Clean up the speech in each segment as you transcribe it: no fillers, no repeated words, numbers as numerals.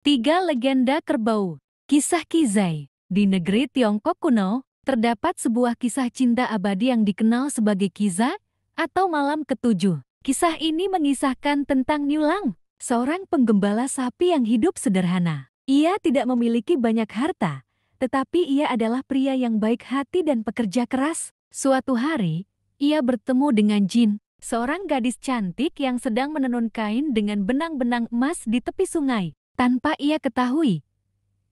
Tiga legenda kerbau. Kisah Qizai. Di negeri Tiongkok kuno, terdapat sebuah kisah cinta abadi yang dikenal sebagai Qizai atau Malam Ketujuh. Kisah ini mengisahkan tentang Niulang, seorang penggembala sapi yang hidup sederhana. Ia tidak memiliki banyak harta, tetapi ia adalah pria yang baik hati dan pekerja keras. Suatu hari, ia bertemu dengan Jin, seorang gadis cantik yang sedang menenun kain dengan benang-benang emas di tepi sungai. Tanpa ia ketahui,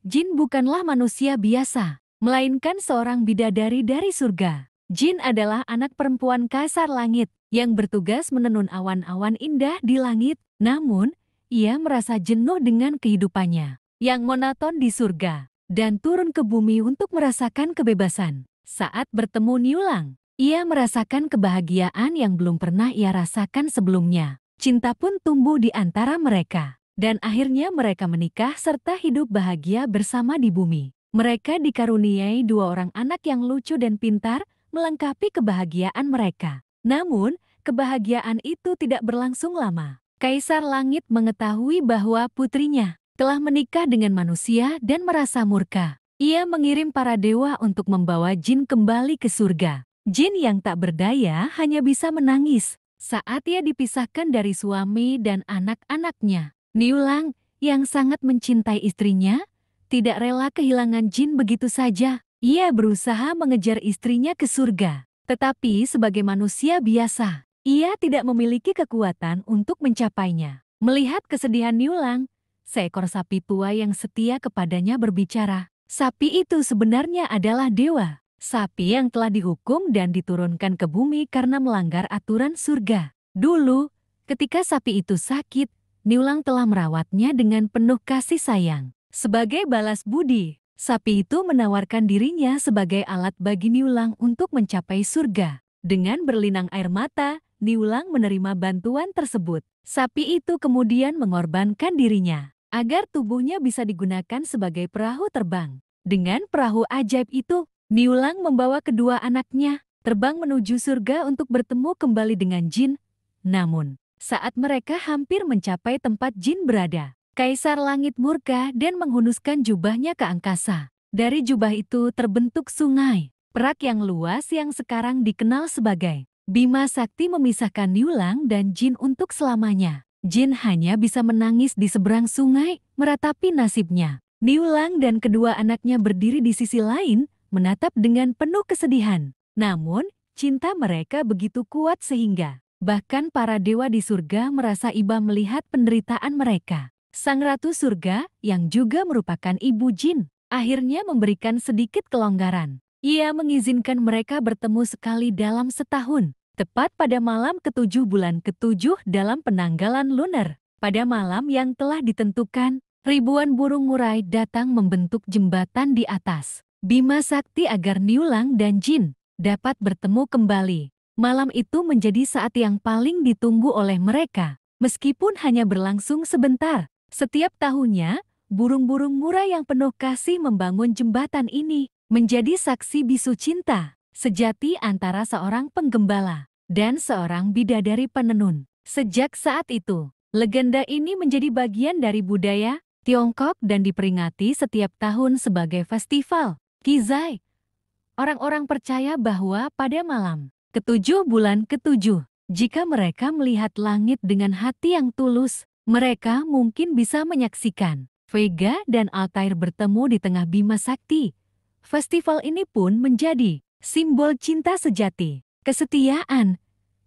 Jin bukanlah manusia biasa, melainkan seorang bidadari dari surga. Jin adalah anak perempuan Kaisar Langit yang bertugas menenun awan-awan indah di langit. Namun, ia merasa jenuh dengan kehidupannya yang monoton di surga dan turun ke bumi untuk merasakan kebebasan. Saat bertemu Niulang, ia merasakan kebahagiaan yang belum pernah ia rasakan sebelumnya. Cinta pun tumbuh di antara mereka. Dan akhirnya mereka menikah serta hidup bahagia bersama di bumi. Mereka dikaruniai dua orang anak yang lucu dan pintar, melengkapi kebahagiaan mereka. Namun, kebahagiaan itu tidak berlangsung lama. Kaisar Langit mengetahui bahwa putrinya telah menikah dengan manusia dan merasa murka. Ia mengirim para dewa untuk membawa Jin kembali ke surga. Jin yang tak berdaya hanya bisa menangis saat ia dipisahkan dari suami dan anak-anaknya. Niulang, yang sangat mencintai istrinya, tidak rela kehilangan Jin begitu saja. Ia berusaha mengejar istrinya ke surga. Tetapi sebagai manusia biasa, ia tidak memiliki kekuatan untuk mencapainya. Melihat kesedihan Niulang, seekor sapi tua yang setia kepadanya berbicara. Sapi itu sebenarnya adalah dewa. Sapi yang telah dihukum dan diturunkan ke bumi karena melanggar aturan surga. Dulu, ketika sapi itu sakit, Niulang telah merawatnya dengan penuh kasih sayang. Sebagai balas budi, sapi itu menawarkan dirinya sebagai alat bagi Niulang untuk mencapai surga. Dengan berlinang air mata, Niulang menerima bantuan tersebut. Sapi itu kemudian mengorbankan dirinya agar tubuhnya bisa digunakan sebagai perahu terbang. Dengan perahu ajaib itu, Niulang membawa kedua anaknya terbang menuju surga untuk bertemu kembali dengan Jin. Namun, saat mereka hampir mencapai tempat Jin berada, Kaisar Langit murka dan menghunuskan jubahnya ke angkasa. Dari jubah itu terbentuk sungai, Perak yang luas yang sekarang dikenal sebagai Bima Sakti memisahkan Niulang dan Jin untuk selamanya. Jin hanya bisa menangis di seberang sungai, meratapi nasibnya. Niulang dan kedua anaknya berdiri di sisi lain, menatap dengan penuh kesedihan. Namun, cinta mereka begitu kuat sehingga bahkan para dewa di surga merasa iba melihat penderitaan mereka. Sang Ratu Surga, yang juga merupakan ibu Jin, akhirnya memberikan sedikit kelonggaran. Ia mengizinkan mereka bertemu sekali dalam setahun, tepat pada malam ketujuh bulan ketujuh dalam penanggalan lunar. Pada malam yang telah ditentukan, ribuan burung murai datang membentuk jembatan di atas Bima Sakti agar Niulang dan Jin dapat bertemu kembali. Malam itu menjadi saat yang paling ditunggu oleh mereka, meskipun hanya berlangsung sebentar. Setiap tahunnya, burung-burung murai yang penuh kasih membangun jembatan ini, menjadi saksi bisu cinta sejati antara seorang penggembala dan seorang bidadari penenun. Sejak saat itu, legenda ini menjadi bagian dari budaya Tiongkok dan diperingati setiap tahun sebagai festival Qizai. Orang-orang percaya bahwa pada malam ketujuh bulan ketujuh, jika mereka melihat langit dengan hati yang tulus, mereka mungkin bisa menyaksikan Vega dan Altair bertemu di tengah Bima Sakti. Festival ini pun menjadi simbol cinta sejati, kesetiaan,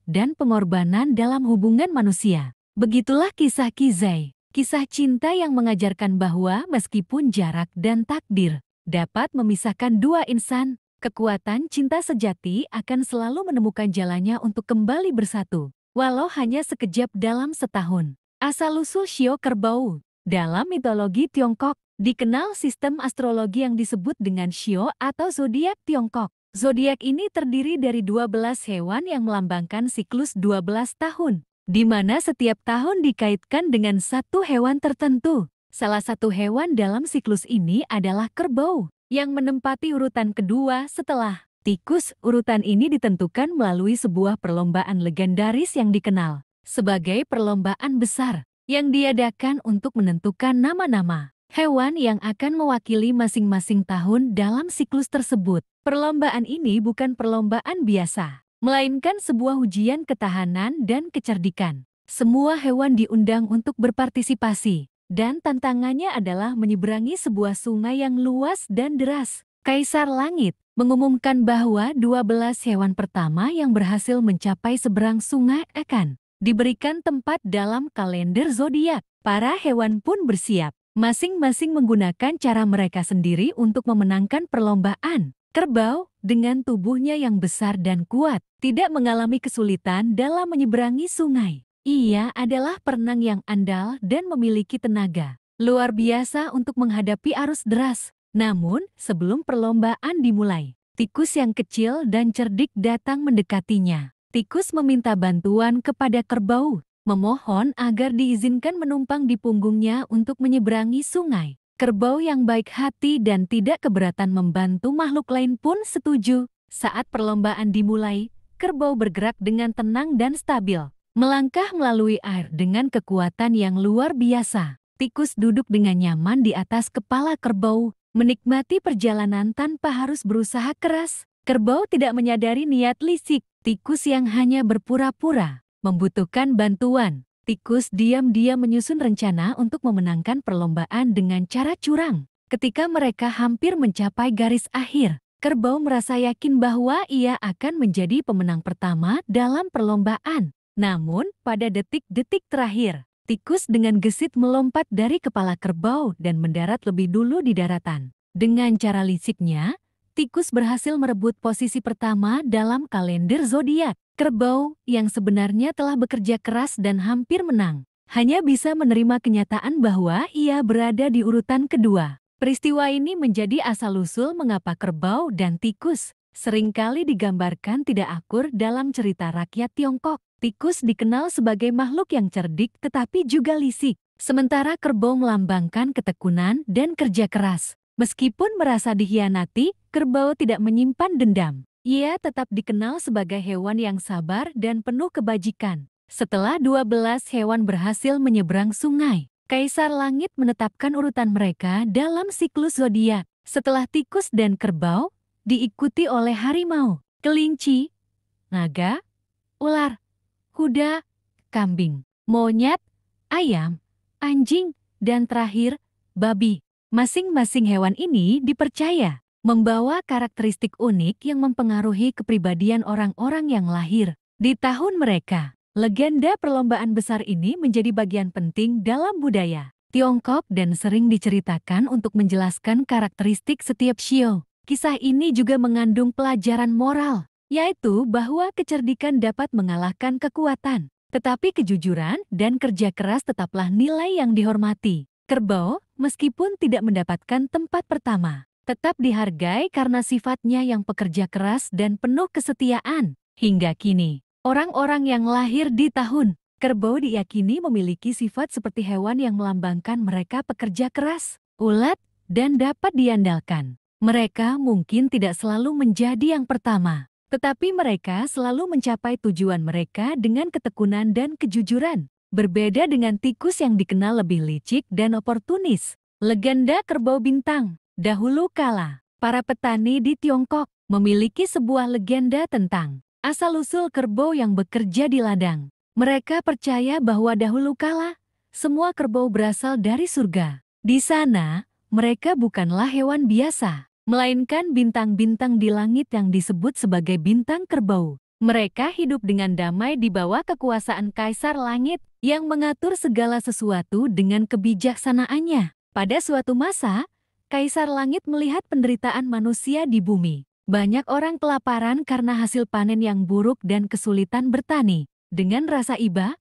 dan pengorbanan dalam hubungan manusia. Begitulah kisah Qizai, kisah cinta yang mengajarkan bahwa meskipun jarak dan takdir dapat memisahkan dua insan, kekuatan cinta sejati akan selalu menemukan jalannya untuk kembali bersatu, walau hanya sekejap dalam setahun. Asal-usul Shio Kerbau. Dalam mitologi Tiongkok, dikenal sistem astrologi yang disebut dengan Shio atau zodiak Tiongkok. Zodiak ini terdiri dari 12 hewan yang melambangkan siklus 12 tahun, di mana setiap tahun dikaitkan dengan satu hewan tertentu. Salah satu hewan dalam siklus ini adalah kerbau, yang menempati urutan kedua setelah tikus. Urutan ini ditentukan melalui sebuah perlombaan legendaris yang dikenal sebagai perlombaan besar. yang diadakan untuk menentukan nama-nama hewan yang akan mewakili masing-masing tahun dalam siklus tersebut. Perlombaan ini bukan perlombaan biasa, melainkan sebuah ujian ketahanan dan kecerdikan. Semua hewan diundang untuk berpartisipasi, dan tantangannya adalah menyeberangi sebuah sungai yang luas dan deras. Kaisar Langit mengumumkan bahwa 12 hewan pertama yang berhasil mencapai seberang sungai akan diberikan tempat dalam kalender zodiak. Para hewan pun bersiap, masing-masing menggunakan cara mereka sendiri untuk memenangkan perlombaan. Kerbau, dengan tubuhnya yang besar dan kuat, tidak mengalami kesulitan dalam menyeberangi sungai. Ia adalah perenang yang andal dan memiliki tenaga luar biasa untuk menghadapi arus deras. Namun, sebelum perlombaan dimulai, tikus yang kecil dan cerdik datang mendekatinya. Tikus meminta bantuan kepada kerbau, memohon agar diizinkan menumpang di punggungnya untuk menyeberangi sungai. Kerbau yang baik hati dan tidak keberatan membantu makhluk lain pun setuju. Saat perlombaan dimulai, kerbau bergerak dengan tenang dan stabil, melangkah melalui air dengan kekuatan yang luar biasa. Tikus duduk dengan nyaman di atas kepala kerbau, menikmati perjalanan tanpa harus berusaha keras. Kerbau tidak menyadari niat licik tikus yang hanya berpura-pura membutuhkan bantuan. Tikus diam-diam menyusun rencana untuk memenangkan perlombaan dengan cara curang. Ketika mereka hampir mencapai garis akhir, kerbau merasa yakin bahwa ia akan menjadi pemenang pertama dalam perlombaan. Namun, pada detik-detik terakhir, tikus dengan gesit melompat dari kepala kerbau dan mendarat lebih dulu di daratan. Dengan cara liciknya, tikus berhasil merebut posisi pertama dalam kalender zodiak. Kerbau, yang sebenarnya telah bekerja keras dan hampir menang, hanya bisa menerima kenyataan bahwa ia berada di urutan kedua. Peristiwa ini menjadi asal-usul mengapa kerbau dan tikus seringkali digambarkan tidak akur dalam cerita rakyat Tiongkok. Tikus dikenal sebagai makhluk yang cerdik tetapi juga licik, sementara kerbau melambangkan ketekunan dan kerja keras. Meskipun merasa dikhianati, kerbau tidak menyimpan dendam. Ia tetap dikenal sebagai hewan yang sabar dan penuh kebajikan. Setelah 12 hewan berhasil menyeberang sungai, Kaisar Langit menetapkan urutan mereka dalam siklus zodiak. Setelah tikus dan kerbau, diikuti oleh harimau, kelinci, naga, ular, kuda, kambing, monyet, ayam, anjing, dan terakhir, babi. Masing-masing hewan ini dipercaya membawa karakteristik unik yang mempengaruhi kepribadian orang-orang yang lahir di tahun mereka. Legenda perlombaan besar ini menjadi bagian penting dalam budaya Tiongkok dan sering diceritakan untuk menjelaskan karakteristik setiap shio. Kisah ini juga mengandung pelajaran moral, yaitu bahwa kecerdikan dapat mengalahkan kekuatan, tetapi kejujuran dan kerja keras tetaplah nilai yang dihormati. Kerbau, meskipun tidak mendapatkan tempat pertama, tetap dihargai karena sifatnya yang pekerja keras dan penuh kesetiaan. Hingga kini, orang-orang yang lahir di tahun kerbau diyakini memiliki sifat seperti hewan yang melambangkan mereka pekerja keras, ulet, dan dapat diandalkan. Mereka mungkin tidak selalu menjadi yang pertama, tetapi mereka selalu mencapai tujuan mereka dengan ketekunan dan kejujuran. Berbeda dengan tikus yang dikenal lebih licik dan oportunis. Legenda kerbau bintang. Dahulu kala, para petani di Tiongkok memiliki sebuah legenda tentang asal-usul kerbau yang bekerja di ladang. Mereka percaya bahwa dahulu kala, semua kerbau berasal dari surga. Di sana, mereka bukanlah hewan biasa, melainkan bintang-bintang di langit yang disebut sebagai bintang kerbau. Mereka hidup dengan damai di bawah kekuasaan Kaisar Langit yang mengatur segala sesuatu dengan kebijaksanaannya. Pada suatu masa, Kaisar Langit melihat penderitaan manusia di bumi. Banyak orang kelaparan karena hasil panen yang buruk dan kesulitan bertani. Dengan rasa iba,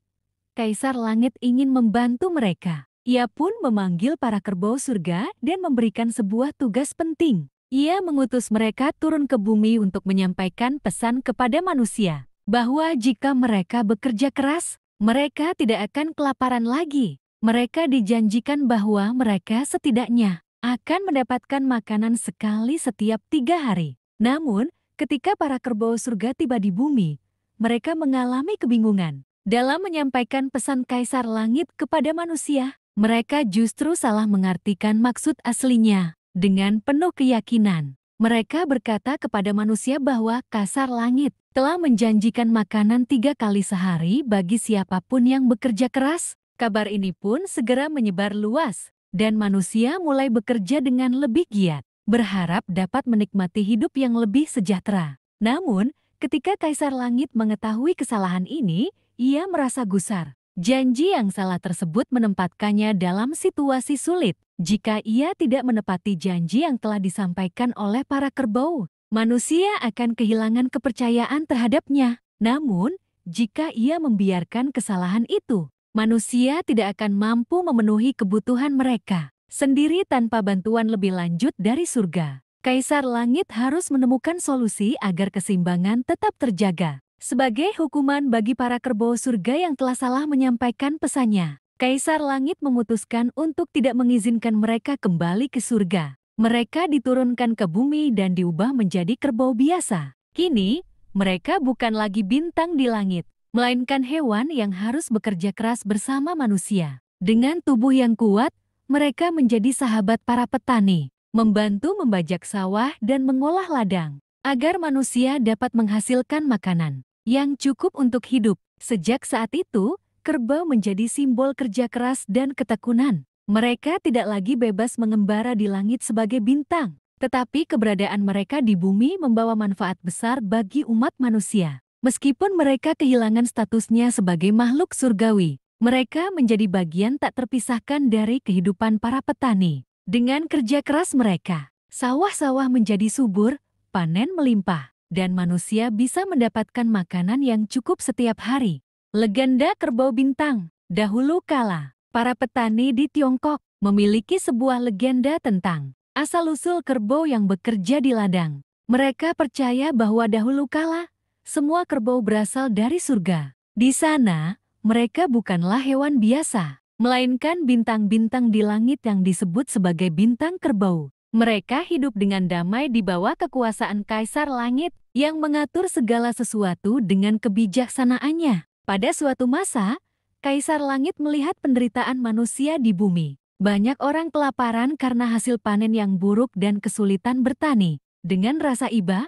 Kaisar Langit ingin membantu mereka. Ia pun memanggil para kerbau surga dan memberikan sebuah tugas penting. Ia mengutus mereka turun ke bumi untuk menyampaikan pesan kepada manusia bahwa jika mereka bekerja keras, mereka tidak akan kelaparan lagi. Mereka dijanjikan bahwa mereka setidaknya akan mendapatkan makanan sekali setiap 3 hari. Namun, ketika para kerbau surga tiba di bumi, mereka mengalami kebingungan. Dalam menyampaikan pesan Kaisar Langit kepada manusia, mereka justru salah mengartikan maksud aslinya. Dengan penuh keyakinan, mereka berkata kepada manusia bahwa Kaisar Langit telah menjanjikan makanan 3 kali sehari bagi siapapun yang bekerja keras. Kabar ini pun segera menyebar luas, dan manusia mulai bekerja dengan lebih giat, berharap dapat menikmati hidup yang lebih sejahtera. Namun, ketika Kaisar Langit mengetahui kesalahan ini, ia merasa gusar. Janji yang salah tersebut menempatkannya dalam situasi sulit. Jika ia tidak menepati janji yang telah disampaikan oleh para kerbau, manusia akan kehilangan kepercayaan terhadapnya. Namun, jika ia membiarkan kesalahan itu, manusia tidak akan mampu memenuhi kebutuhan mereka sendiri tanpa bantuan lebih lanjut dari surga. Kaisar Langit harus menemukan solusi agar keseimbangan tetap terjaga. Sebagai hukuman bagi para kerbau surga yang telah salah menyampaikan pesannya, Kaisar Langit memutuskan untuk tidak mengizinkan mereka kembali ke surga. Mereka diturunkan ke bumi dan diubah menjadi kerbau biasa. Kini, mereka bukan lagi bintang di langit, melainkan hewan yang harus bekerja keras bersama manusia. Dengan tubuh yang kuat, mereka menjadi sahabat para petani, membantu membajak sawah dan mengolah ladang, agar manusia dapat menghasilkan makanan yang cukup untuk hidup. Sejak saat itu, kerbau menjadi simbol kerja keras dan ketekunan. Mereka tidak lagi bebas mengembara di langit sebagai bintang, tetapi keberadaan mereka di bumi membawa manfaat besar bagi umat manusia. Meskipun mereka kehilangan statusnya sebagai makhluk surgawi, mereka menjadi bagian tak terpisahkan dari kehidupan para petani. Dengan kerja keras mereka, sawah-sawah menjadi subur, panen melimpah, dan manusia bisa mendapatkan makanan yang cukup setiap hari. Legenda Kerbau Bintang. Dahulu kala, para petani di Tiongkok memiliki sebuah legenda tentang asal-usul kerbau yang bekerja di ladang. Mereka percaya bahwa dahulu kala, semua kerbau berasal dari surga. Di sana, mereka bukanlah hewan biasa, melainkan bintang-bintang di langit yang disebut sebagai bintang kerbau. Mereka hidup dengan damai di bawah kekuasaan Kaisar Langit yang mengatur segala sesuatu dengan kebijaksanaannya. Pada suatu masa, Kaisar Langit melihat penderitaan manusia di bumi. Banyak orang kelaparan karena hasil panen yang buruk dan kesulitan bertani. Dengan rasa iba,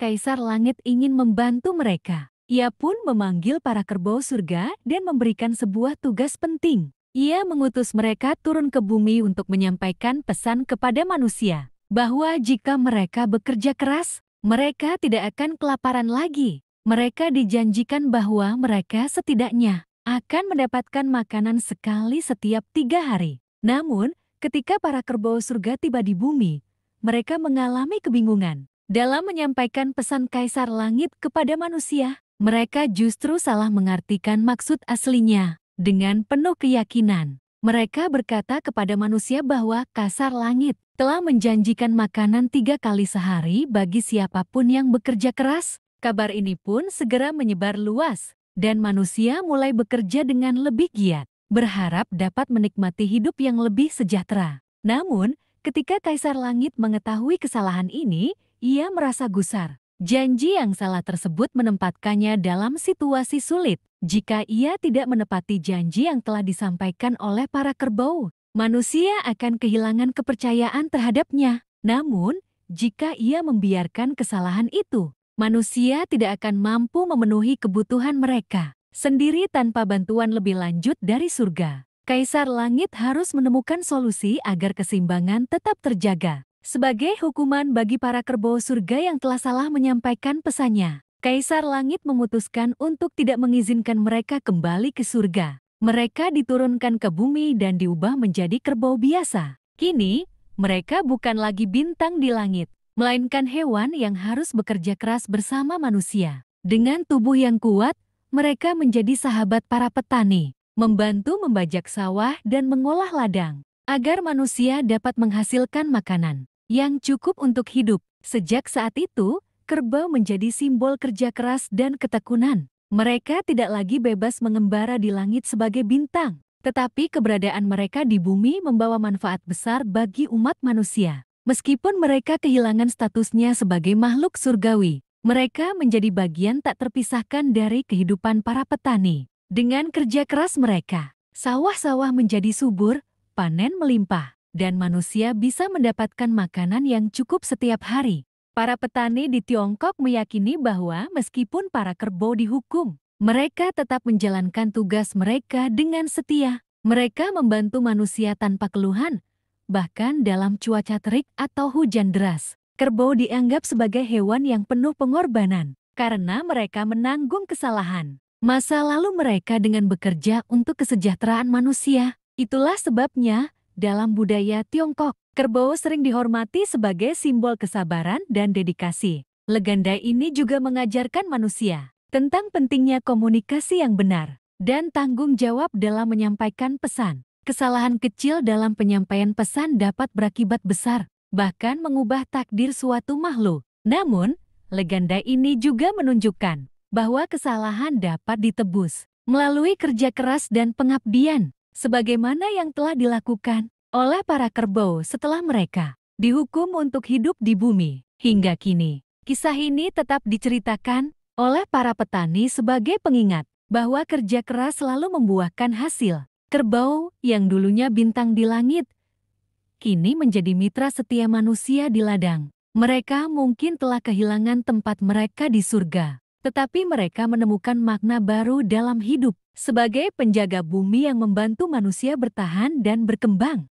Kaisar Langit ingin membantu mereka. Ia pun memanggil para kerbau surga dan memberikan sebuah tugas penting. Ia mengutus mereka turun ke bumi untuk menyampaikan pesan kepada manusia, bahwa jika mereka bekerja keras, mereka tidak akan kelaparan lagi. Mereka dijanjikan bahwa mereka setidaknya akan mendapatkan makanan sekali setiap 3 hari. Namun, ketika para kerbau surga tiba di bumi, mereka mengalami kebingungan. Dalam menyampaikan pesan Kaisar Langit kepada manusia, mereka justru salah mengartikan maksud aslinya. Dengan penuh keyakinan, mereka berkata kepada manusia bahwa Kaisar Langit telah menjanjikan makanan 3 kali sehari bagi siapapun yang bekerja keras. Kabar ini pun segera menyebar luas, dan manusia mulai bekerja dengan lebih giat, berharap dapat menikmati hidup yang lebih sejahtera. Namun, ketika Kaisar Langit mengetahui kesalahan ini, ia merasa gusar. Janji yang salah tersebut menempatkannya dalam situasi sulit. Jika ia tidak menepati janji yang telah disampaikan oleh para kerbau, manusia akan kehilangan kepercayaan terhadapnya. Namun, jika ia membiarkan kesalahan itu, manusia tidak akan mampu memenuhi kebutuhan mereka sendiri tanpa bantuan lebih lanjut dari surga. Kaisar Langit harus menemukan solusi agar keseimbangan tetap terjaga. Sebagai hukuman bagi para kerbau surga yang telah salah menyampaikan pesannya, Kaisar Langit memutuskan untuk tidak mengizinkan mereka kembali ke surga. Mereka diturunkan ke bumi dan diubah menjadi kerbau biasa. Kini, mereka bukan lagi bintang di langit, melainkan hewan yang harus bekerja keras bersama manusia. Dengan tubuh yang kuat, mereka menjadi sahabat para petani, membantu membajak sawah dan mengolah ladang, agar manusia dapat menghasilkan makanan yang cukup untuk hidup. Sejak saat itu, kerbau menjadi simbol kerja keras dan ketekunan. Mereka tidak lagi bebas mengembara di langit sebagai bintang, tetapi keberadaan mereka di bumi membawa manfaat besar bagi umat manusia. Meskipun mereka kehilangan statusnya sebagai makhluk surgawi, mereka menjadi bagian tak terpisahkan dari kehidupan para petani. Dengan kerja keras mereka, sawah-sawah menjadi subur, panen melimpah, dan manusia bisa mendapatkan makanan yang cukup setiap hari. Para petani di Tiongkok meyakini bahwa meskipun para kerbau dihukum, mereka tetap menjalankan tugas mereka dengan setia. Mereka membantu manusia tanpa keluhan, bahkan dalam cuaca terik atau hujan deras. Kerbau dianggap sebagai hewan yang penuh pengorbanan karena mereka menanggung kesalahan masa lalu mereka dengan bekerja untuk kesejahteraan manusia. Itulah sebabnya, dalam budaya Tiongkok, kerbau sering dihormati sebagai simbol kesabaran dan dedikasi. Legenda ini juga mengajarkan manusia tentang pentingnya komunikasi yang benar dan tanggung jawab dalam menyampaikan pesan. Kesalahan kecil dalam penyampaian pesan dapat berakibat besar, bahkan mengubah takdir suatu makhluk. Namun, legenda ini juga menunjukkan bahwa kesalahan dapat ditebus melalui kerja keras dan pengabdian, sebagaimana yang telah dilakukan oleh para kerbau setelah mereka dihukum untuk hidup di bumi. Hingga kini, kisah ini tetap diceritakan oleh para petani sebagai pengingat bahwa kerja keras selalu membuahkan hasil. Kerbau yang dulunya bintang di langit, kini menjadi mitra setia manusia di ladang. Mereka mungkin telah kehilangan tempat mereka di surga, tetapi mereka menemukan makna baru dalam hidup sebagai penjaga bumi yang membantu manusia bertahan dan berkembang.